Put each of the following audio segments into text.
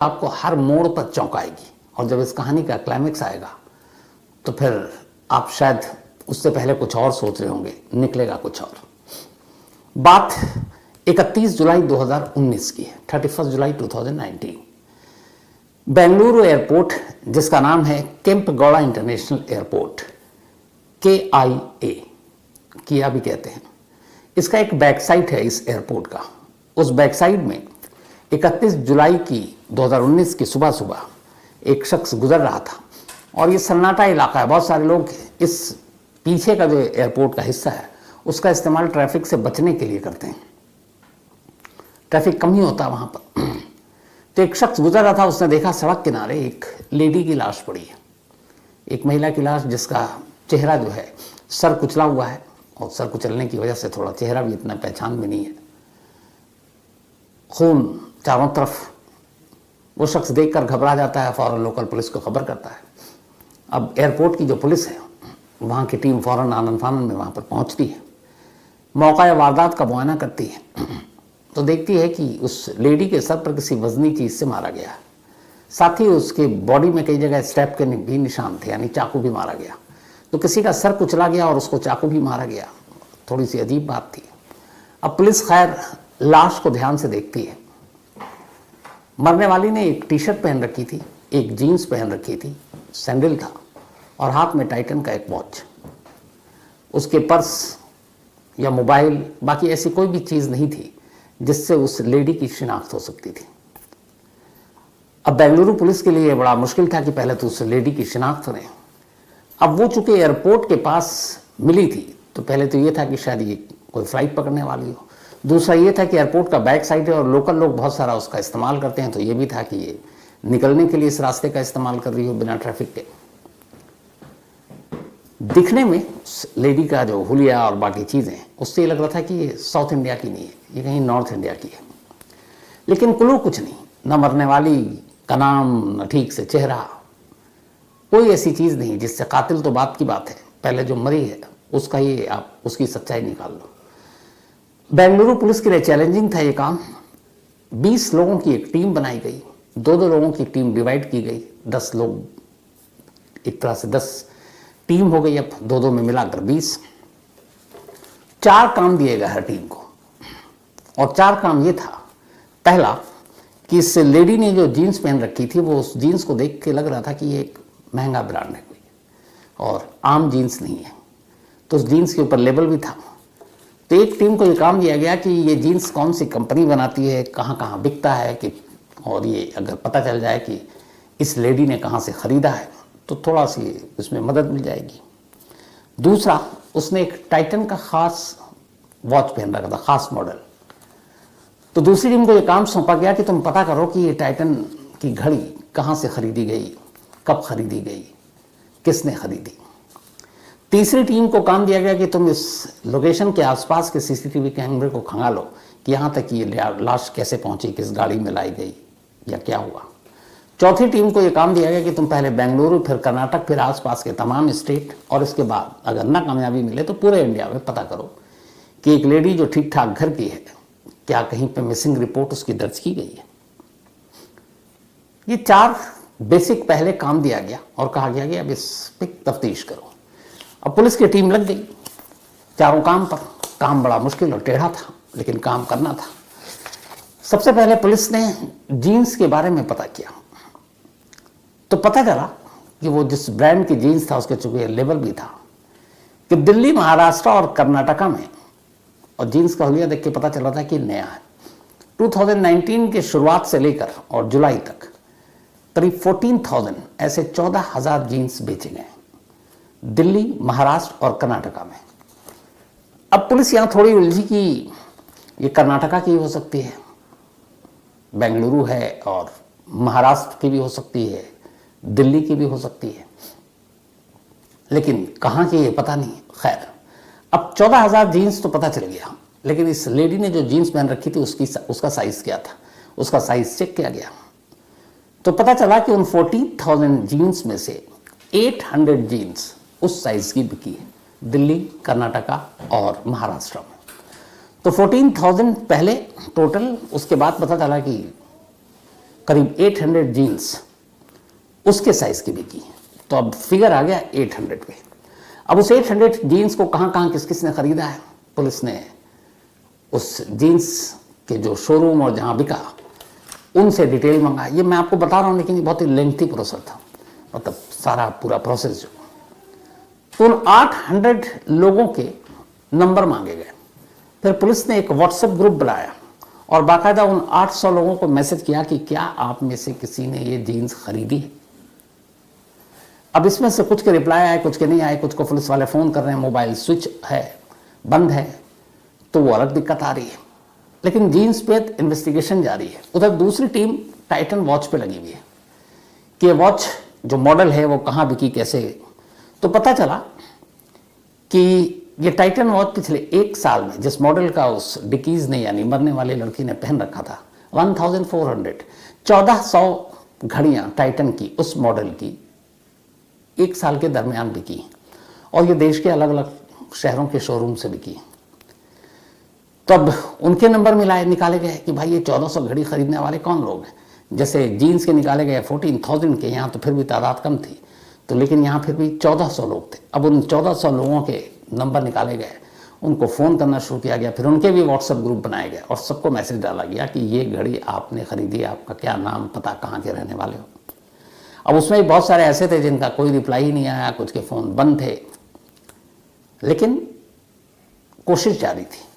आपको हर मोड़ पर चौंकाएगी और जब इस कहानी का क्लाइमेक्स आएगा तो फिर आप शायद उससे पहले कुछ और सोच रहे होंगे, निकलेगा कुछ और। बात 31 जुलाई 2019 की है, 31 जुलाई 2019। बेंगलुरु एयरपोर्ट, जिसका नाम है केम्पेगौड़ा इंटरनेशनल एयरपोर्ट, KIA, किया भी कहते हैं, इसका एक बैक साइड है इस एयरपोर्ट का। उस बैक साइड में 31 जुलाई की 2019 की सुबह सुबह एक शख्स गुजर रहा था और ये सन्नाटा इलाका है। बहुत सारे लोग इस पीछे का जो एयरपोर्ट का हिस्सा है उसका इस्तेमाल ट्रैफिक से बचने के लिए करते हैं, ट्रैफिक कम ही होता है वहाँ पर। तो एक शख्स गुजर रहा था, उसने देखा सड़क किनारे एक लेडी की लाश पड़ी है, एक महिला की लाश जिसका चेहरा जो है सर कुचला हुआ है और सर कुचलने की वजह से थोड़ा चेहरा भी इतना पहचान में नहीं है, खून चारों तरफ। वो शख्स देखकर घबरा जाता है, फौरन लोकल पुलिस को खबर करता है। अब एयरपोर्ट की जो पुलिस है वहाँ की टीम फौरन आनन फानन में वहाँ पर पहुँचती है, मौका या वारदात का मुआयना करती है तो देखती है कि उस लेडी के सर पर किसी वजनी चीज़ से मारा गया है। साथ ही उसके बॉडी में कई जगह स्टैब के भी निशान थे, यानी चाकू भी मारा गया। तो किसी का सर कुचला गया और उसको चाकू भी मारा गया, थोड़ी सी अजीब बात थी। अब पुलिस खैर लाश को ध्यान से देखती है। मरने वाली ने एक टी शर्ट पहन रखी थी, एक जीन्स पहन रखी थी, सैंडल था और हाथ में टाइटन का एक वॉच। उसके पर्स या मोबाइल, बाकी ऐसी कोई भी चीज़ नहीं थी जिससे उस लेडी की शिनाख्त हो सकती थी। अब बेंगलुरु पुलिस के लिए बड़ा मुश्किल था कि पहले तो उस लेडी की शिनाख्त करें। अब वो चूंकि एयरपोर्ट के पास मिली थी तो पहले तो ये था कि शायद ये कोई फ्लाइट पकड़ने वाली हो, दूसरा ये था कि एयरपोर्ट का बैक साइड है और लोकल लोग बहुत सारा उसका इस्तेमाल करते हैं, तो ये भी था कि ये निकलने के लिए इस रास्ते का इस्तेमाल कर रही हो बिना ट्रैफिक के। दिखने में लेडी का जो हुलिया और बाकी चीज़ें, उससे ये लग रहा था कि ये साउथ इंडिया की नहीं है, ये कहीं नॉर्थ इंडिया की है। लेकिन क्लू कुछ नहीं, न मरने वाली का नाम, न ठीक से चेहरा, कोई ऐसी चीज़ नहीं जिससे कातिल तो बात की बात है, पहले जो मरी है उसका ही आप उसकी सच्चाई निकाल लो। बेंगलुरु पुलिस के लिए चैलेंजिंग था ये काम। 20 लोगों की एक टीम बनाई गई, 2-2 लोगों की टीम डिवाइड की गई, 10 लोग, एक तरह से 10 टीम हो गई, अब 2-2 में मिलाकर 20। 4 काम दिए गए हर टीम को और 4 काम ये था। पहला कि इस लेडी ने जो जीन्स पहन रखी थी वो उस जीन्स को देख के लग रहा था कि ये एक महंगा ब्रांड है कोई और आम जीन्स नहीं है, तो उस जीन्स के ऊपर लेबल भी था। तो एक टीम को ये काम दिया गया कि ये जीन्स कौन सी कंपनी बनाती है, कहाँ कहाँ बिकता है, कि और ये अगर पता चल जाए कि इस लेडी ने कहाँ से ख़रीदा है तो थोड़ा सी उसमें मदद मिल जाएगी। दूसरा, उसने एक टाइटन का ख़ास वॉच पहन रखा था, ख़ास मॉडल। तो दूसरी टीम को ये काम सौंपा गया कि तुम पता करो कि ये टाइटन की घड़ी कहाँ से ख़रीदी गई, कब ख़रीदी गई, किसने ख़रीदी। तीसरी टीम को काम दिया गया कि तुम इस लोकेशन के आसपास के CCTV कैमरे को खंगालो कि यहाँ तक ये लाश कैसे पहुँची, किस गाड़ी में लाई गई या क्या हुआ। चौथी टीम को ये काम दिया गया कि तुम पहले बेंगलुरु, फिर कर्नाटक, फिर आसपास के तमाम स्टेट, और इसके बाद अगर ना कामयाबी मिले तो पूरे इंडिया में पता करो कि एक लेडी जो ठीक ठाक घर की है, क्या कहीं पे मिसिंग रिपोर्ट उसकी दर्ज की गई है। ये 4 बेसिक पहले काम दिया गया और कहा गया कि अब इस पर तफ्तीश करो। अब पुलिस की टीम लग गई चारों काम पर। काम बड़ा मुश्किल और टेढ़ा था लेकिन काम करना था। सबसे पहले पुलिस ने जीन्स के बारे में पता किया तो पता चला कि वो जिस ब्रांड की जीन्स था उसके चूंकि लेबल भी था कि दिल्ली, महाराष्ट्र और कर्नाटका में, और जीन्स का हुलिया देख के पता चला था कि नया है। 2019 के शुरुआत से लेकर और जुलाई तक करीब 14,000 ऐसे 14,000 जीन्स बेचे गए दिल्ली, महाराष्ट्र और कर्नाटका में। अब पुलिस यहाँ थोड़ी उलझी कि ये कर्नाटका की हो सकती है, बेंगलुरु है, और महाराष्ट्र की भी हो सकती है, दिल्ली की भी हो सकती है, लेकिन कहाँ की ये पता नहीं। खैर, अब 14,000 जीन्स तो पता चल गया, लेकिन इस लेडी ने जो जीन्स पहन रखी थी उसका साइज़ क्या था, उसका साइज़ चेक किया गया तो पता चला कि उन 40,000 जीन्स में से 800 जीन्स उस साइज़ की बिकी है दिल्ली, कर्नाटका और महाराष्ट्र में। तो 14,000 पहले टोटल, उसके बाद पता चला कि करीब 800 जीन्स उसके साइज की बिकी। तो अब फिगर आ गया 800 पे। अब उस 800 जीन्स को कहाँ कहाँ किस किस ने खरीदा है, पुलिस ने उस जीन्स के जो शोरूम और जहाँ बिका उनसे डिटेल मंगा। ये मैं आपको बता रहा हूँ, लेकिन ये बहुत ही लेंथी प्रोसेस था, मतलब सारा पूरा प्रोसेस जो। तो उन 800 लोगों के नंबर मांगे गए। फिर पुलिस ने एक व्हाट्सएप ग्रुप बनाया और बाकायदा उन 800 लोगों को मैसेज किया कि क्या आप में से किसी ने ये जीन्स खरीदी है। अब इसमें से कुछ के रिप्लाई आए, कुछ के नहीं आए, कुछ को पुलिस वाले फ़ोन कर रहे हैं, मोबाइल स्विच है, बंद है, तो वो अलग दिक्कत आ रही है। लेकिन जीन्स पे इन्वेस्टिगेशन जारी है। उधर दूसरी टीम टाइटन वॉच पे लगी हुई है कि ये वॉच जो मॉडल है वो कहाँ बिकी, कैसे। तो पता चला कि ये टाइटन वॉच पिछले 1 साल में जिस मॉडल का उस डिकीज ने यानी मरने वाली लड़की ने पहन रखा था, 1400 घड़ियां टाइटन की उस मॉडल की 1 साल के दरमियान बिकी और ये देश के अलग अलग शहरों के शोरूम से बिकी। तब उनके नंबर निकाले गए कि भाई ये 1400 घड़ी खरीदने वाले कौन लोग हैं। जैसे जीन्स के निकाले गए 14,000 के, यहाँ तो फिर भी तादाद कम थी, तो लेकिन यहाँ फिर भी 1400 लोग थे। अब उन 1400 लोगों के नंबर निकाले गए, उनको फ़ोन करना शुरू किया गया। फिर उनके भी व्हाट्सएप ग्रुप बनाए गए और सबको मैसेज डाला गया कि ये घड़ी आपने खरीदी, आपका क्या नाम, पता, कहाँ के रहने वाले हो। अब उसमें भी बहुत सारे ऐसे थे जिनका कोई रिप्लाई ही नहीं आया, कुछ के फ़ोन बंद थे, लेकिन कोशिश जारी थी।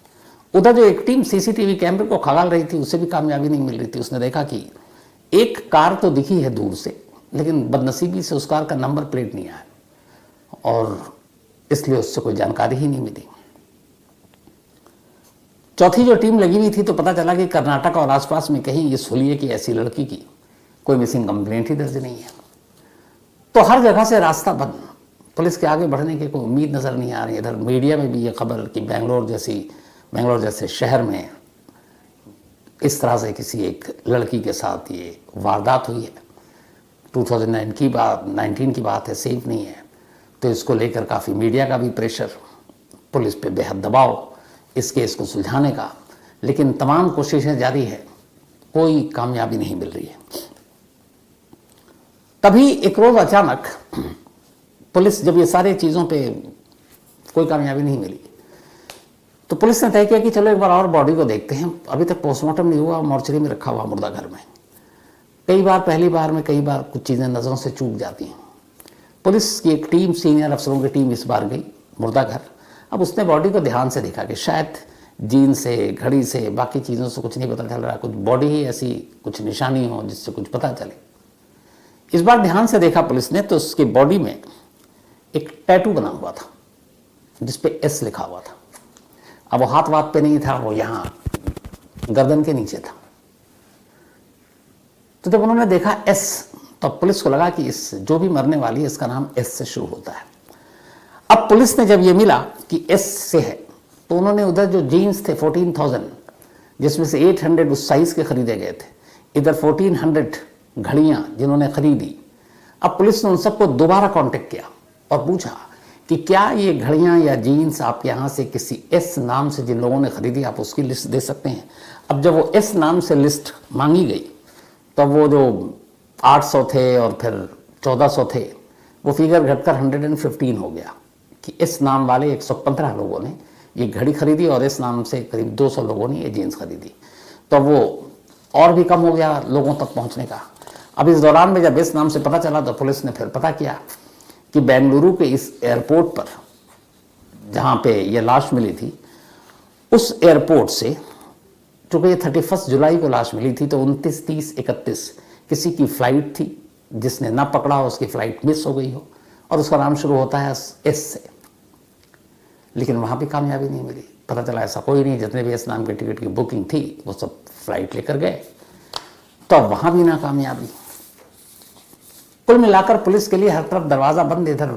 उधर जो एक टीम सीसीटीवी कैमरे को खंगाल रही थी, उसे भी कामयाबी नहीं मिल रही थी। उसने देखा कि एक कार तो दिखी है दूर से, लेकिन बदनसीबी से उस कार का नंबर प्लेट नहीं आया और इसलिए उससे कोई जानकारी ही नहीं मिली। चौथी जो टीम लगी हुई थी तो पता चला कि कर्नाटक और आसपास में कहीं इस हुलिये की ऐसी लड़की की कोई मिसिंग कंप्लेंट ही दर्ज नहीं है। तो हर जगह से रास्ता बंद, पुलिस के आगे बढ़ने की कोई उम्मीद नजर नहीं आ रही। इधर मीडिया में भी ये खबर कि बेंगलोर जैसे शहर में इस तरह से किसी एक लड़की के साथ ये वारदात हुई है। 2019 की बात है, सेफ नहीं है, तो इसको लेकर काफ़ी मीडिया का भी प्रेशर, पुलिस पे बेहद दबाव इस केस को सुलझाने का। लेकिन तमाम कोशिशें जारी है, कोई कामयाबी नहीं मिल रही है। तभी एक रोज़ अचानक पुलिस, जब ये सारी चीज़ों पे कोई कामयाबी नहीं मिली, तो पुलिस ने तय किया कि चलो एक बार और बॉडी को देखते हैं। अभी तक पोस्टमार्टम नहीं हुआ, मॉर्चरी में रखा हुआ मुर्दा घर में। कई बार, पहली बार में कई बार कुछ चीज़ें नज़रों से चूक जाती हैं। पुलिस की एक टीम, सीनियर अफसरों की टीम इस बार गई मुर्दा घर। अब उसने बॉडी को ध्यान से देखा कि शायद जीन से, घड़ी से, बाकी चीज़ों से कुछ नहीं पता चल रहा, कुछ बॉडी ही ऐसी कुछ निशानी हो जिससे कुछ पता चले। इस बार ध्यान से देखा पुलिस ने तो उसकी बॉडी में एक टैटू बना हुआ था जिसपे एस लिखा हुआ था। अब वो हाथ वाथ पे नहीं था, वो यहाँ गर्दन के नीचे था। तो जब उन्होंने देखा एस, तो पुलिस को लगा कि इस जो भी मरने वाली है इसका नाम एस से शुरू होता है। अब पुलिस ने जब ये मिला कि एस से है, तो उन्होंने उधर जो जीन्स थे 14,000, जिसमें से 800 उस साइज के खरीदे गए थे, इधर 1400 घड़ियां जिन्होंने खरीदी। अब पुलिस ने उन सबको दोबारा कांटेक्ट किया और पूछा कि क्या ये घड़ियां या जीन्स आप यहाँ से किसी एस नाम से जिन लोगों ने खरीदी, आप उसकी लिस्ट दे सकते हैं। अब जब वो एस नाम से लिस्ट मांगी गई, तब वो जो 800 थे और फिर 1400 थे, वो फिगर घटकर 115 हो गया कि इस नाम वाले 115 लोगों ने ये घड़ी खरीदी और इस नाम से करीब 200 लोगों ने ये जीन्स खरीदी। तो वो और भी कम हो गया लोगों तक पहुंचने का। अब इस दौरान में जब इस नाम से पता चला तो पुलिस ने फिर पता किया कि बेंगलुरु के इस एयरपोर्ट पर जहाँ पे ये लाश मिली थी, उस एयरपोर्ट से, चूँकि ये 31 जुलाई को लाश मिली थी, तो 29, 30, 31 किसी की फ़्लाइट थी, जिसने ना पकड़ा हो उसकी फ़्लाइट मिस हो गई हो और उसका नाम शुरू होता है एस से। लेकिन वहाँ भी कामयाबी नहीं मिली। पता चला ऐसा कोई नहीं, जितने भी एस नाम के टिकट की बुकिंग थी वो सब फ्लाइट लेकर गए, तो वहाँ भी नाकामयाबी। कुल मिलाकर पुलिस के लिए हर तरफ दरवाज़ा बंद, इधर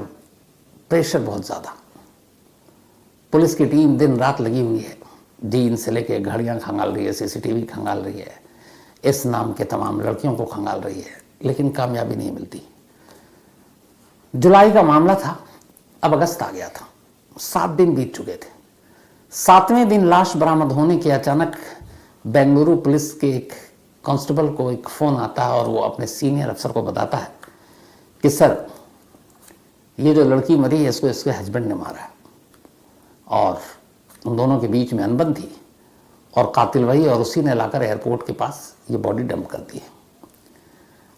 प्रेशर बहुत ज़्यादा। पुलिस की टीम दिन रात लगी हुई है, जीन से लेके घड़ियाँ खंगाल रही है, सीसीटीवी खंगाल रही है, इस नाम के तमाम लड़कियों को खंगाल रही है, लेकिन कामयाबी नहीं मिलती। जुलाई का मामला था, अब अगस्त आ गया था, 7 दिन बीत चुके थे। 7वें दिन लाश बरामद होने के अचानक बेंगलुरु पुलिस के एक कांस्टेबल को एक फ़ोन आता है और वो अपने सीनियर अफसर को बताता है कि सर, ये जो लड़की मरी है इसको इसके हस्बैंड ने मारा है और उन दोनों के बीच में अनबन थी और कातिल वही, और उसी ने लाकर एयरपोर्ट के पास ये बॉडी डंप कर दी है।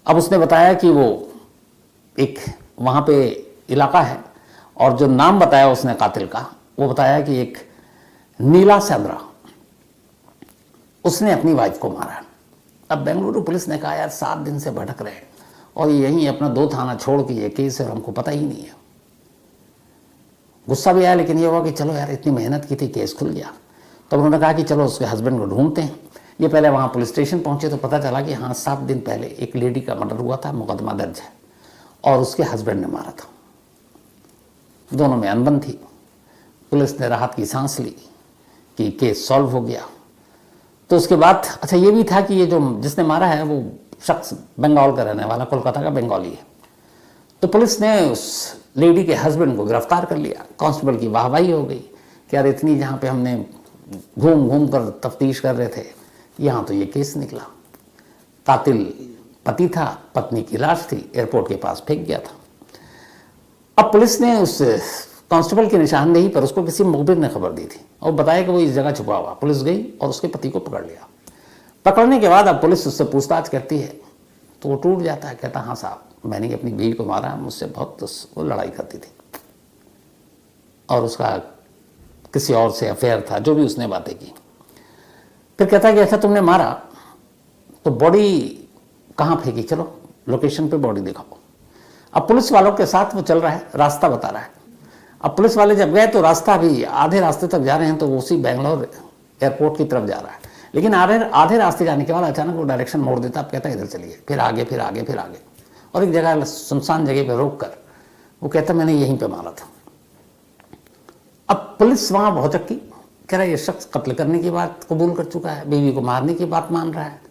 अब उसने बताया कि वो एक वहाँ पे इलाका है और जो नाम बताया उसने कातिल का, वो बताया कि एक नीला सैंद्रा, उसने अपनी वाइफ को मारा। अब बेंगलुरु पुलिस ने कहा यार 7 दिन से भटक रहे हैं और यहीं अपना 2 थाना छोड़ के ये केस है और हमको पता ही नहीं है। गुस्सा भी आया, लेकिन ये हुआ कि चलो यार इतनी मेहनत की थी, केस खुल गया। तो उन्होंने कहा कि चलो उसके हस्बैंड को ढूंढते हैं। ये पहले वहाँ पुलिस स्टेशन पहुँचे तो पता चला कि हाँ 7 दिन पहले एक लेडी का मर्डर हुआ था, मुकदमा दर्ज है और उसके हस्बैंड ने मारा था। दोनों में अनबन थी। पुलिस ने राहत की सांस ली कि केस सॉल्व हो गया। तो उसके बाद अच्छा ये भी था कि ये जो जिसने मारा है वो शख्स बंगाल का रहने वाला, कोलकाता का बंगाली है। तो पुलिस ने उस लेडी के हस्बैंड को गिरफ्तार कर लिया। कांस्टेबल की वाहवाही हो गई कि यार इतनी जहाँ पे हमने घूम घूम कर तफ्तीश कर रहे थे, यहाँ तो ये केस निकला। कातिल पति था, पत्नी की लाश थी, एयरपोर्ट के पास फेंक गया था। अब पुलिस ने उस कांस्टेबल की निशानदेही पर उसको किसी मुखबिर ने खबर दी थी और बताया कि वो इस जगह छुपा हुआ। पुलिस गई और उसके पति को पकड़ लिया। पकड़ने के बाद अब पुलिस उससे पूछताछ करती है तो वो टूट जाता है, कहता हाँ साहब, मैंने अपनी बीवी को मारा, मुझसे बहुत वो लड़ाई करती थी और उसका किसी और से अफेयर था, जो भी उसने बातें की। फिर कहता है कि अच्छा तुमने मारा तो बॉडी कहाँ फेंकी, चलो लोकेशन पे बॉडी दिखाओ। अब पुलिस वालों के साथ वो चल रहा है, रास्ता बता रहा है। अब पुलिस वाले जब गए तो रास्ता भी आधे रास्ते तक जा रहे हैं तो वो उसी बेंगलोर एयरपोर्ट की तरफ जा रहा है, लेकिन आधे रास्ते जाने के बाद अचानक वो डायरेक्शन मोड़ देता। अब कहता है इधर चलिए, फिर आगे फिर आगे फिर आगे, और एक जगह सुनसान जगह पे रोक कर वो कहता मैंने यहीं पे मारा था। अब पुलिस वहाँ बहुत चक्की, कह रहा है ये शख्स कत्ल करने की बात कबूल कर चुका है, बीवी को मारने की बात मान रहा है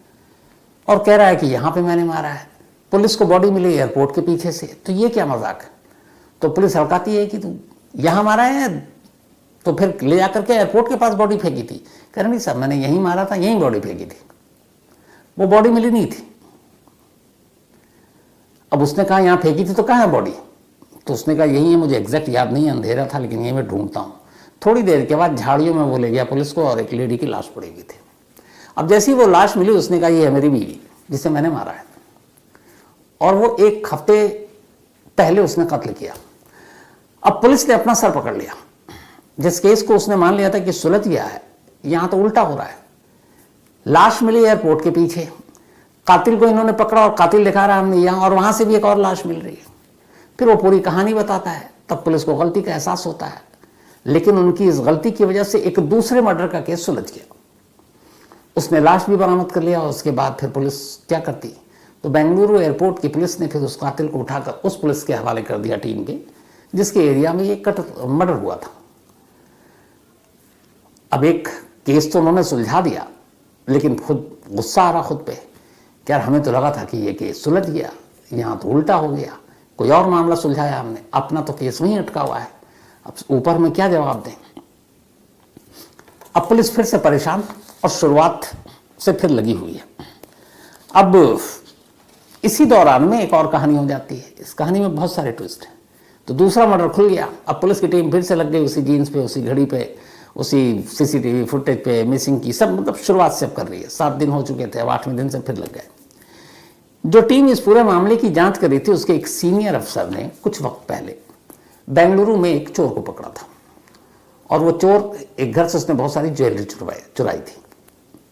और कह रहा है कि यहाँ पे मैंने मारा है। पुलिस को बॉडी मिली एयरपोर्ट के पीछे से, तो ये क्या मजाक है। तो पुलिस हड़काती है कि तू यहाँ मारा है तो फिर ले जाकर के एयरपोर्ट के पास बॉडी फेंकी थी। कह रहे नहीं सर, मैंने यहीं मारा था, यहीं बॉडी फेंकी थी, वो बॉडी मिली नहीं थी। अब उसने कहा यहाँ फेंकी थी तो कहाँ है बॉडी, तो उसने कहा यही है, मुझे एग्जैक्ट याद नहीं है, अंधेरा था, लेकिन यही मैं ढूंढता हूँ। थोड़ी देर के बाद झाड़ियों में वो ले गया पुलिस को और एक लेडी की लाश पड़ी हुई थी। अब जैसी वो लाश मिली उसने कहा ये है मेरी बीवी जिसे मैंने मारा है, और वो 1 हफ्ते पहले उसने कत्ल किया। अब पुलिस ने अपना सर पकड़ लिया। जिस केस को उसने मान लिया था कि सुलझ गया है, यहां तो उल्टा हो रहा है। लाश मिली एयरपोर्ट के पीछे, कातिल को इन्होंने पकड़ा और कातिल दिखा रहा है हमने यहां, और वहां से भी एक और लाश मिल रही है। फिर वो पूरी कहानी बताता है, तब पुलिस को गलती का एहसास होता है, लेकिन उनकी इस गलती की वजह से एक दूसरे मर्डर का केस सुलझ गया। उसने लाश भी बरामद कर लिया और उसके बाद फिर पुलिस क्या करती, तो बेंगलुरु एयरपोर्ट की पुलिस ने फिर उस कातिल को उठाकर उस पुलिस के हवाले कर दिया टीम के, जिसके एरिया में ये मर्डर हुआ था। अब एक केस तो उन्होंने सुलझा दिया, लेकिन खुद गुस्सा आ रहा खुद पे, क्या हमें तो लगा था कि ये केस सुलझ गया, यहाँ तो उल्टा हो गया, कोई और मामला सुलझाया हमने, अपना तो केस वहीं अटका हुआ है, अब ऊपर में क्या जवाब दें। अब पुलिस फिर से परेशान और शुरुआत से फिर लगी हुई है। अब इसी दौरान में एक और कहानी हो जाती है। इस कहानी में बहुत सारे ट्विस्ट हैं। तो दूसरा मर्डर खुल गया। अब पुलिस की टीम फिर से लग गई उसी जीन्स पे, उसी घड़ी पे, उसी सीसीटीवी फुटेज पे, मिसिंग की सब, मतलब शुरुआत से अब कर रही है। 7 दिन हो चुके थे, अब 8वें दिन से फिर लग गए। जो टीम इस पूरे मामले की जांच कर रही थी, उसके एक सीनियर अफसर ने कुछ वक्त पहले बेंगलुरु में एक चोर को पकड़ा था, और वो चोर एक घर से उसने बहुत सारी ज्वेलरी चुराई थी,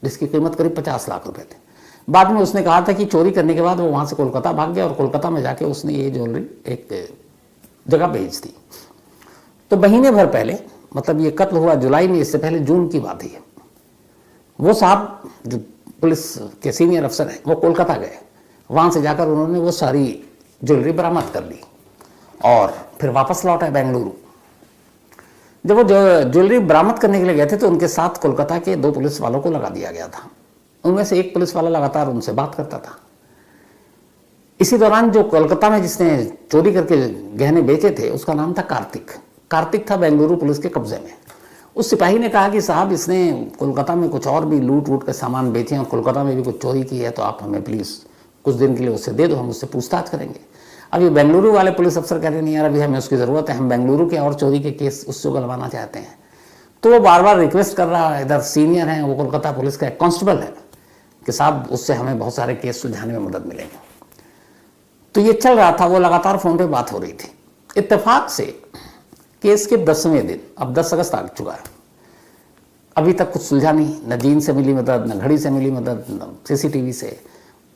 जिसकी कीमत करीब 50 लाख रुपए थे। बाद में उसने कहा था कि चोरी करने के बाद वो वहां से कोलकाता भाग गया और कोलकाता में जाके उसने ये ज्वेलरी एक जगह बेच दी। तो महीने भर पहले, मतलब ये कत्ल हुआ जुलाई में, इससे पहले जून की बात है, वो साहब जो पुलिस के सीनियर अफसर हैं वो कोलकाता गए। वहां से जाकर उन्होंने वो सारी ज्वेलरी बरामद कर ली और फिर वापस लौट आए बेंगलुरु। जब वो ज्वेलरी बरामद करने के लिए गए थे तो उनके साथ कोलकाता के 2 पुलिस वालों को लगा दिया गया था। उनमें से एक पुलिस वाला लगातार उनसे बात करता था। इसी दौरान जो कोलकाता में जिसने चोरी करके गहने बेचे थे, उसका नाम था कार्तिक। कार्तिक था बेंगलुरु पुलिस के कब्जे में। उस सिपाही ने कहा कि साहब इसने कोलकाता में कुछ और भी लूट वूट के सामान बेचे हैं और कोलकाता में भी कुछ चोरी की है, तो आप हमें प्लीज़ कुछ दिन के लिए उससे दे दो, हम उससे पूछताछ करेंगे। अब ये बेंगलुरु वाले पुलिस अफसर कह रहे नहीं यार अभी हमें उसकी ज़रूरत है, हम बेंगलुरु के और चोरी के केस उससे गलवाना चाहते हैं। तो वो बार बार रिक्वेस्ट कर रहा है, इधर सीनियर हैं, वो कोलकाता पुलिस का एक कांस्टेबल है, कि साहब उससे हमें बहुत सारे केस सुलझाने में मदद मिलेगी। तो ये चल रहा था, वो लगातार फ़ोन पे बात हो रही थी। इत्तेफाक से केस के 10वें दिन, अब 10 अगस्त आ चुका है, अभी तक कुछ सुलझा नहीं, न जीन से मिली मदद, न घड़ी से मिली मदद, न सीसीटीवी से।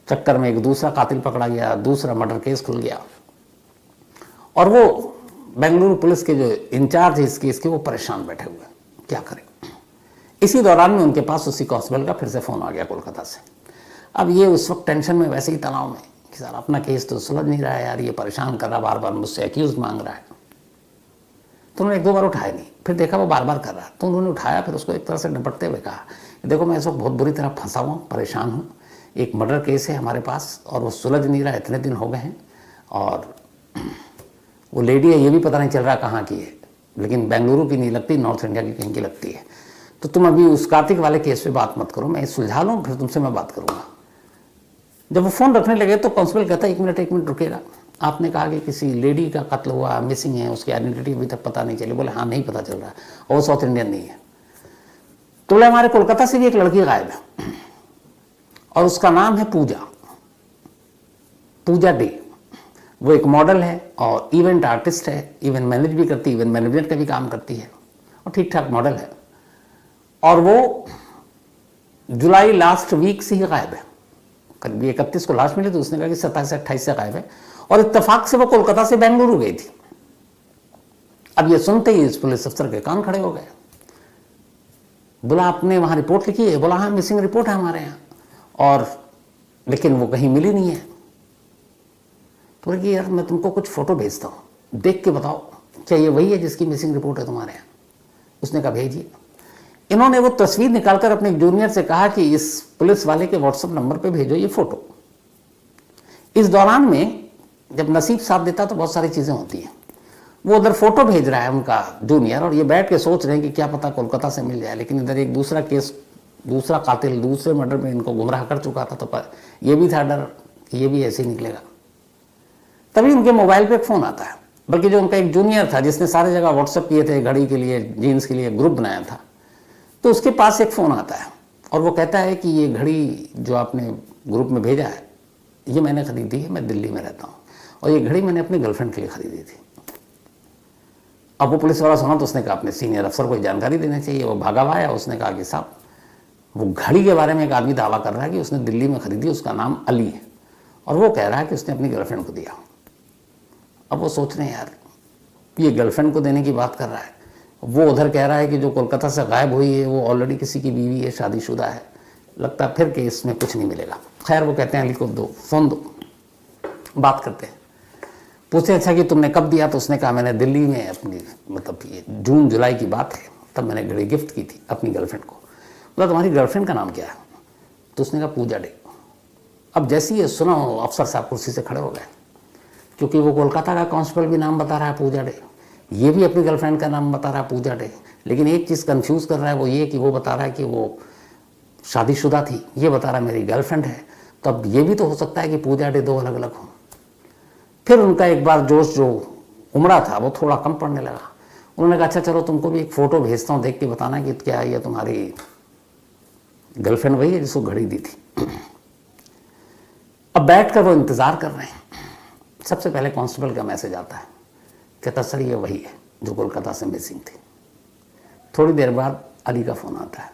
चक्कर में एक दूसरा कातिल पकड़ा गया, दूसरा मर्डर केस खुल गया, और वो बेंगलुरु पुलिस के जो इंचार्ज है इस केस के, वो परेशान बैठे हुए, क्या करें। इसी दौरान में उनके पास उसी कांस्टेबल का फिर से फ़ोन आ गया कोलकाता से। अब ये उस वक्त टेंशन में, वैसे ही तनाव में कि सर अपना केस तो सुलझ नहीं रहा है यार, ये परेशान कर रहा, बार बार मुझसे एक्यूज मांग रहा है। तो उन्होंने 1-2 बार उठाया नहीं, फिर देखा वो बार बार कर रहा है, तो उन्होंने उठाया, फिर उसको एक तरह से निपटते हुए कहा, देखो मैं इस वक्त बहुत बुरी तरह फंसा हुआ हूँ, परेशान हूँ, एक मर्डर केस है हमारे पास और वो सुलझ नहीं रहा, इतने दिन हो गए हैं, और वो लेडी है ये भी पता नहीं चल रहा कहाँ की है, लेकिन बेंगलुरु की नहीं लगती, नॉर्थ इंडिया की कहीं की लगती है। तो तुम अभी उस कार्तिक वाले केस पे बात मत करो, मैं सुलझा लूँ फिर तुमसे मैं बात करूँगा। जब वो फ़ोन रखने लगे तो कांस्टेबल कहता है 1 मिनट रुकेगा, आपने कहा कि किसी लेडी का कत्ल हुआ, मिसिंग है, उसकी आइडेंटिटी अभी तक पता नहीं चली। बोले हाँ नहीं पता चल रहा है, और वो साउथ इंडियन नहीं है। तो बोले हमारे कोलकाता से भी एक लड़की गायब है और उसका नाम है पूजा डे। वो एक मॉडल है और इवेंट आर्टिस्ट है, इवेंट मैनेज भी करती है, इवेंट मैनेजमेंट का भी काम करती है और ठीक ठाक मॉडल है, और वो जुलाई लास्ट वीक से ही गायब है। करीब 31 को लास्ट मिली, तो उसने कहा कि 27-28 से गायब है, और इत्तेफाक से वो कोलकाता से बेंगलुरु गई थी। अब ये सुनते ही इस पुलिस अफसर के कान खड़े हो गए। बोला आपने वहां रिपोर्ट लिखी है? बोला हाँ मिसिंग रिपोर्ट है हमारे यहाँ, और लेकिन वो कहीं मिली नहीं है। तो बोले कि यार मैं तुमको कुछ फोटो भेजता हूँ, देख के बताओ क्या ये वही है जिसकी मिसिंग रिपोर्ट है तुम्हारे यहाँ? उसने कहा भेजिए। इन्होंने वो तस्वीर निकालकर अपने जूनियर से कहा कि इस पुलिस वाले के व्हाट्सएप नंबर पे भेजो ये फोटो। इस दौरान में जब नसीब साथ देता तो बहुत सारी चीज़ें होती हैं। वो उधर फोटो भेज रहा है उनका जूनियर, और ये बैठ के सोच रहे हैं कि क्या पता कोलकाता से मिल जाए, लेकिन इधर एक दूसरा केस, दूसरा कातिल दूसरे मर्डर में इनको गुमराह कर चुका था, तो पर ये भी था डर कि ये भी ऐसे ही निकलेगा। तभी उनके मोबाइल पे एक फ़ोन आता है, बल्कि जो उनका एक जूनियर था जिसने सारे जगह व्हाट्सएप किए थे, घड़ी के लिए, जीन्स के लिए ग्रुप बनाया था, तो उसके पास एक फ़ोन आता है और वो कहता है कि ये घड़ी जो आपने ग्रुप में भेजा है ये मैंने ख़रीदी है, मैं दिल्ली में रहता हूँ, और ये घड़ी मैंने अपनी गर्लफ्रेंड के लिए ख़रीदी थी। अब वो पुलिस वाला सुना तो उसने कहा अपने सीनियर अफसर को जानकारी देनी चाहिए। वो भागा हुआ आया, उसने कहा कि साहब वो घड़ी के बारे में एक आदमी दावा कर रहा है कि उसने दिल्ली में ख़रीदी, उसका नाम अली है, और वो कह रहा है कि उसने अपनी गर्लफ्रेंड को दिया। अब वो सोच रहे हैं यार ये गर्लफ्रेंड को देने की बात कर रहा है, वो उधर कह रहा है कि जो कोलकाता से गायब हुई है वो ऑलरेडी किसी की बीवी है, शादीशुदा है, लगता है फिर कि इसमें कुछ नहीं मिलेगा। खैर वो कहते हैं अली को दो, फ़ोन दो, बात करते हैं। पूछते अच्छा कि तुमने कब दिया? तो उसने कहा मैंने दिल्ली में अपनी, मतलब ये जून जुलाई की बात है, तब मैंने घड़ी गिफ्ट की थी अपनी गर्लफ्रेंड को। बोला तुम्हारी गर्लफ्रेंड का नाम क्या है? तो उसने कहा पूजा डे। अब जैसे ये सुना अफसर साहब कुर्सी से खड़े हो गए, क्योंकि वो कोलकाता का कांस्टेबल भी नाम बता रहा है पूजा डे, ये भी अपनी गर्लफ्रेंड का नाम बता रहा है पूजा डे, लेकिन एक चीज़ कंफ्यूज कर रहा है वो ये कि वो बता रहा है कि वो शादीशुदा थी, ये बता रहा है मेरी गर्लफ्रेंड है। तो अब ये भी तो हो सकता है कि पूजा डे दो अलग अलग हों। फिर उनका एक बार जोश जो उमड़ा था वो थोड़ा कम पड़ने लगा। उन्होंने कहा अच्छा चलो तुमको भी एक फ़ोटो भेजता हूँ, देख के बताना कि क्या ये तुम्हारी गर्लफ्रेंड वही है जिसको घड़ी दी थी। अब बैठ कर वो इंतज़ार कर रहे हैं। सबसे पहले कांस्टेबल का मैसेज आता है, कहता सर ये वही है जो कोलकाता से मिसिंग थी। थोड़ी देर बाद अली का फ़ोन आता है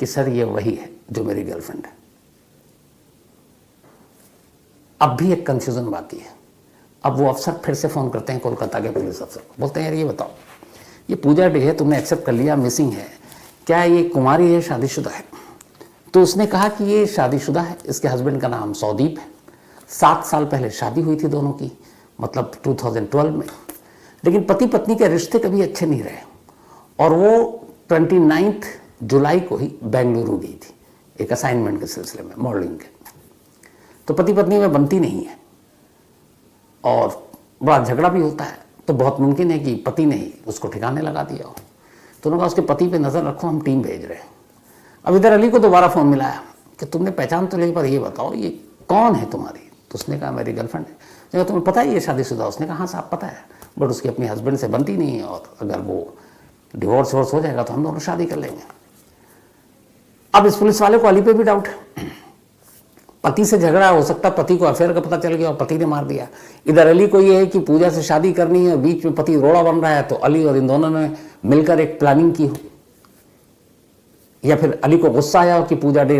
कि सर ये वही है जो मेरी गर्लफ्रेंड है। अब भी एक कन्फ्यूज़न बाकी है। अब वो अफसर फिर से फ़ोन करते हैं कोलकाता के पुलिस अफसर, बोलते हैं यार ये बताओ ये पूजा डे है, तुमने एक्सेप्ट कर लिया, मिसिंग है, क्या ये कुमारी है, शादीशुदा है? तो उसने कहा कि ये शादीशुदा है, इसके हस्बैंड का नाम सौदीप है, 7 साल पहले शादी हुई थी दोनों की, मतलब 2012 में, लेकिन पति पत्नी के रिश्ते कभी अच्छे नहीं रहे, और वो 29 जुलाई को ही बेंगलुरु गई थी एक असाइनमेंट के सिलसिले में, मॉडलिंग के। तो पति पत्नी में बनती नहीं है और बड़ा झगड़ा भी होता है, तो बहुत मुमकिन है कि पति ने ही उसको ठिकाने लगा दिया हो। तो उन्होंने कहा उसके पति पे नज़र रखो, हम टीम भेज रहे हैं। अब इधर अली को दोबारा फ़ोन मिलाया कि तुमने पहचान तो ली, पर ये बताओ ये कौन है तुम्हारी? तो उसने कहा मेरी गर्लफ्रेंड है। तुम्हें पता है ये शादीशुदा? उसने कहा हाँ साहब पता है, बट उसकी अपने हस्बैंड से बनती नहीं है, और अगर वो डिवोर्स हो जाएगा तो हम दोनों शादी कर लेंगे। अब इस पुलिस वाले को अली पे भी डाउट है, पति से झगड़ा हो सकता, पति को अफेयर का पता चल गया और पति ने मार दिया। इधर अली को ये है कि पूजा से शादी करनी है, बीच में पति रोड़ा बन रहा है, तो अली और इन दोनों ने मिलकर एक प्लानिंग की हो, या फिर अली को गुस्सा आया हो कि पूजा ने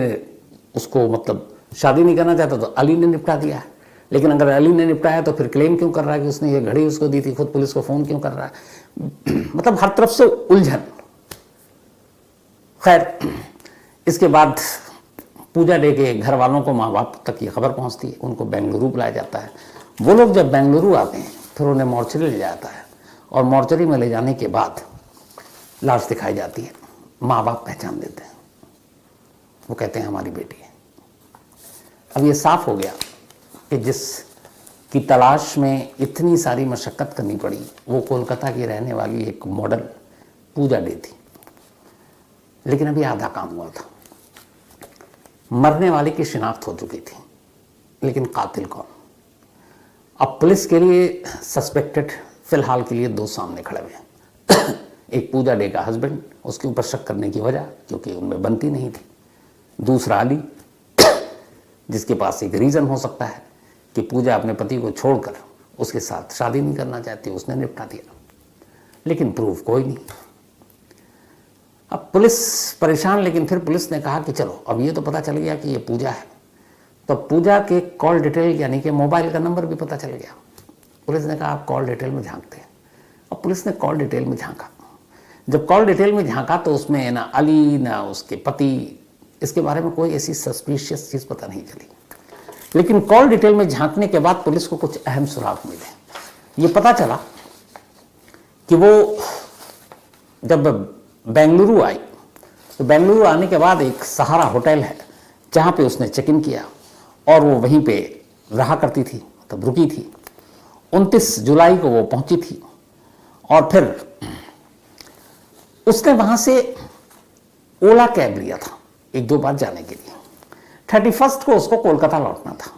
उसको मतलब शादी नहीं करना चाहता तो अली ने निपटा दिया है। लेकिन अगर अली ने निपटाया तो फिर क्लेम क्यों कर रहा है कि उसने ये घड़ी उसको दी थी, खुद पुलिस को फोन क्यों कर रहा है? मतलब हर तरफ से उलझन। खैर, इसके बाद पूजा डे के घर वालों को, माँ बाप तक ये खबर पहुंचती है, उनको बेंगलुरु बुलाया जाता है। वो लोग जब बेंगलुरु आते हैं फिर उन्हें मॉर्चरी ले जाता है, और मॉर्चरी में ले जाने के बाद लाश दिखाई जाती है। माँ बाप पहचान देते हैं, वो कहते हैं हमारी बेटी है। अब ये साफ हो गया कि जिस की तलाश में इतनी सारी मशक्क़त करनी पड़ी वो कोलकाता की रहने वाली एक मॉडल पूजा डे थी। लेकिन अभी आधा काम हुआ था, मरने वाले की शिनाख्त हो चुकी थी, लेकिन कातिल कौन? अब पुलिस के लिए सस्पेक्टेड फिलहाल के लिए दो सामने खड़े हुए हैं। एक पूजा डे का हस्बैंड, उसके ऊपर शक करने की वजह क्योंकि उनमें बनती नहीं थी। दूसरा अली, जिसके पास एक रीज़न हो सकता है कि पूजा अपने पति को छोड़कर उसके साथ शादी नहीं करना चाहती, उसने निपटा दिया। लेकिन प्रूफ कोई नहीं। अब पुलिस परेशान, लेकिन फिर पुलिस ने कहा कि चलो अब ये तो पता चल गया कि ये पूजा है, तो पूजा के कॉल डिटेल यानी कि मोबाइल का नंबर भी पता चल गया। पुलिस ने कहा आप कॉल डिटेल में झांकते हैं। अब पुलिस ने कॉल डिटेल में झांका। जब कॉल डिटेल में झांका तो उसमें ना अली ना उसके पति, इसके बारे में कोई ऐसी सस्पिशियस चीज़ पता नहीं चली। लेकिन कॉल डिटेल में झांकने के बाद पुलिस को कुछ अहम सुराग मिले। ये पता चला कि वो जब बेंगलुरु आई तो बेंगलुरु आने के बाद एक सहारा होटल है जहाँ पे उसने चेक इन किया, और वो वहीं पे रहा करती थी, मतलब रुकी थी। 29 जुलाई को वो पहुंची थी, और फिर उसने वहाँ से ओला कैब लिया था एक दो बार जाने के लिए। 31 को उसको कोलकाता लौटना था।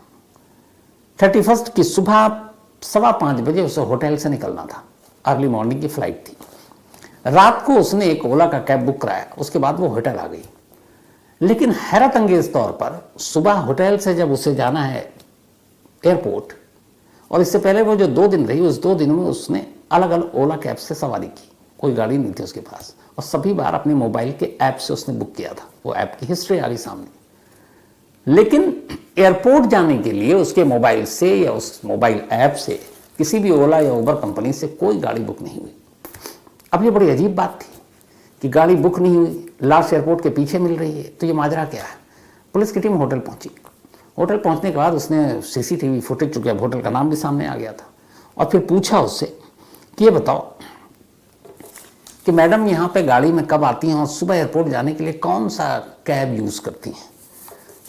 31 की सुबह 5:15 बजे उसे होटल से निकलना था, अर्ली मॉर्निंग की फ्लाइट थी। रात को उसने एक ओला का कैब बुक कराया, उसके बाद वो होटल आ गई। लेकिन हैरत अंगेज तौर पर सुबह होटल से जब उसे जाना है एयरपोर्ट, और इससे पहले वो जो 2 दिन रही, उस 2 दिन में उसने अलग अलग ओला कैब से सवारी की। कोई गाड़ी नहीं थी उसके पास, और सभी बार अपने मोबाइल के ऐप से उसने बुक किया था। वो ऐप की हिस्ट्री आ गई सामने। लेकिन एयरपोर्ट जाने के लिए उसके मोबाइल से या उस मोबाइल ऐप से किसी भी ओला या उबर कंपनी से कोई गाड़ी बुक नहीं हुई। अब ये बड़ी अजीब बात थी कि गाड़ी बुक नहीं हुई, लाश एयरपोर्ट के पीछे मिल रही है, तो ये माजरा क्या है? पुलिस की टीम होटल पहुंची। होटल पहुंचने के बाद उसने सीसीटीवी फुटेज, चुका होटल का नाम भी सामने आ गया था, और फिर पूछा उससे कि ये बताओ कि मैडम यहाँ पे गाड़ी में कब आती हैं और सुबह एयरपोर्ट जाने के लिए कौन सा कैब यूज़ करती हैं?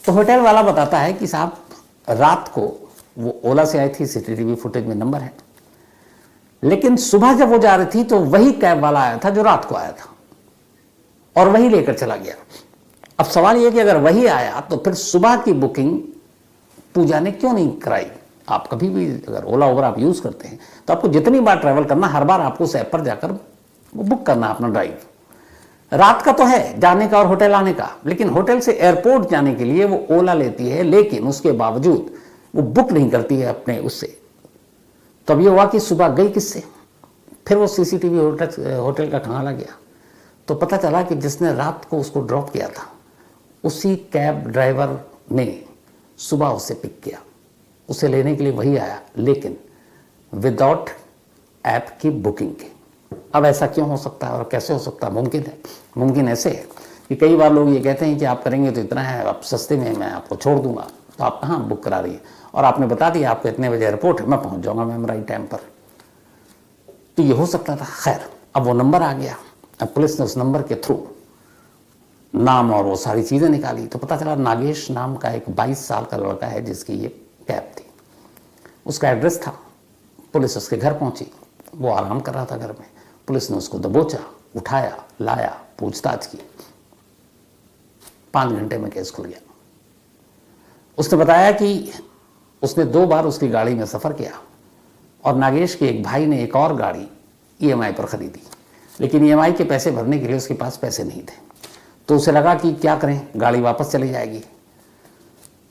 तो होटल वाला बताता है कि साहब रात को वो ओला से आई थी, सीसीटीवी फुटेज में नंबर है, लेकिन सुबह जब वो जा रही थी तो वही कैब वाला आया था जो रात को आया था, और वही लेकर चला गया। अब सवाल ये कि अगर वही आया तो फिर सुबह की बुकिंग पूजा ने क्यों नहीं कराई? आप कभी भी अगर ओला ओबर आप यूज़ करते हैं तो आपको जितनी बार ट्रैवल करना, हर बार आपको उस ऐप पर जाकर बुक करना अपना ड्राइव। रात का तो है जाने का और होटल आने का, लेकिन होटल से एयरपोर्ट जाने के लिए वो ओला लेती है, लेकिन उसके बावजूद वो बुक नहीं करती है अपने उससे। तो अब ये हुआ कि सुबह गई किससे? फिर वो सीसीटीवी होटल का खंगाला गया, तो पता चला कि जिसने रात को उसको ड्रॉप किया था उसी कैब ड्राइवर ने सुबह उसे पिक किया। उसे लेने के लिए वही आया, लेकिन विदाउट ऐप की बुकिंग के। अब ऐसा क्यों हो सकता है और कैसे हो सकता है? मुमकिन है। मुमकिन ऐसे है कि कई बार लोग ये कहते हैं कि आप करेंगे तो इतना है, आप सस्ते में मैं आपको छोड़ दूंगा, तो आप कहाँ बुक करा रही है, और आपने बता दिया आपको इतने बजे एयरपोर्ट है, मैं पहुंच जाऊंगा मैम राइट टाइम पर। तो ये हो सकता था। खैर, अब वो नंबर आ गया। अब पुलिस ने उस नंबर के थ्रू नाम और वो सारी चीज़ें निकाली, तो पता चला नागेश नाम का एक 22 साल का लड़का है जिसकी ये कैब थी। उसका एड्रेस था। पुलिस उसके घर पहुंची, वो आराम कर रहा था घर में। पुलिस ने उसको दबोचा उठाया, लाया, पूछताछ की, 5 घंटे में केस खुल गया। उसने बताया कि उसने 2 बार उसकी गाड़ी में सफ़र किया और नागेश के एक भाई ने एक और गाड़ी ईएमआई पर ख़रीदी, लेकिन ईएमआई के पैसे भरने के लिए उसके पास पैसे नहीं थे। तो उसे लगा कि क्या करें, गाड़ी वापस चली जाएगी।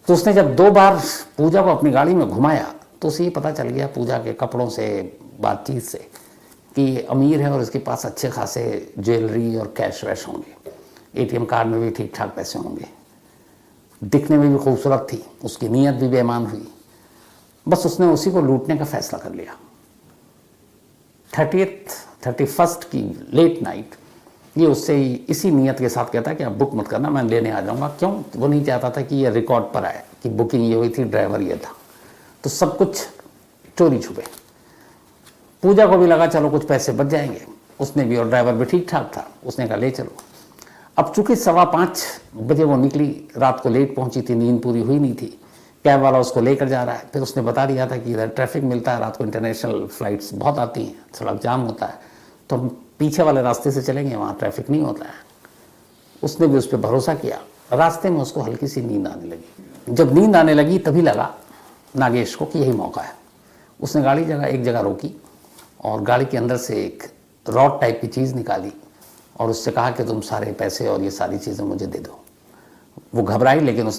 तो उसने जब 2 बार पूजा को अपनी गाड़ी में घुमाया तो उसे ये पता चल गया पूजा के कपड़ों से, बातचीत से, कि ये अमीर है और इसके पास अच्छे खासे ज्वेलरी और कैश वैश होंगे, एटीएम कार्ड में भी ठीक ठाक पैसे होंगे, दिखने में भी खूबसूरत थी, उसकी नीयत भी बेईमान हुई। बस उसने उसी को लूटने का फैसला कर लिया। 31st की लेट नाइट ये उससे इसी नीयत के साथ कहता कि आप बुक मत करना, मैं लेने आ जाऊंगा। क्यों? वो नहीं चाहता था कि ये रिकॉर्ड पर आए कि बुकिंग ये हुई थी, ड्राइवर ये था। तो सब कुछ चोरी छुपे। पूजा को भी लगा चलो कुछ पैसे बच जाएंगे, उसने भी, और ड्राइवर भी ठीक ठाक था, उसने कहा ले चलो। अब चूंकि 5:15 बजे वो निकली, रात को लेट पहुंची थी, नींद पूरी हुई नहीं थी, कैब वाला उसको लेकर जा रहा है। फिर उसने बता दिया था कि इधर ट्रैफिक मिलता है, रात को इंटरनेशनल फ्लाइट्स बहुत आती हैं, सड़क जाम होता है, तो हम पीछे वाले रास्ते से चलेंगे, वहाँ ट्रैफिक नहीं होता है। उसने भी उस पर भरोसा किया। रास्ते में उसको हल्की सी नींद आने लगी। जब नींद आने लगी तभी लगा नागेश को कि यही मौका है। उसने गाड़ी एक जगह रोकी और गाड़ी के अंदर से एक रॉड टाइप की चीज़ निकाली और उससे कहा कि तुम सारे पैसे और ये सारी चीज़ें मुझे दे दो। वो घबराई, लेकिन उसने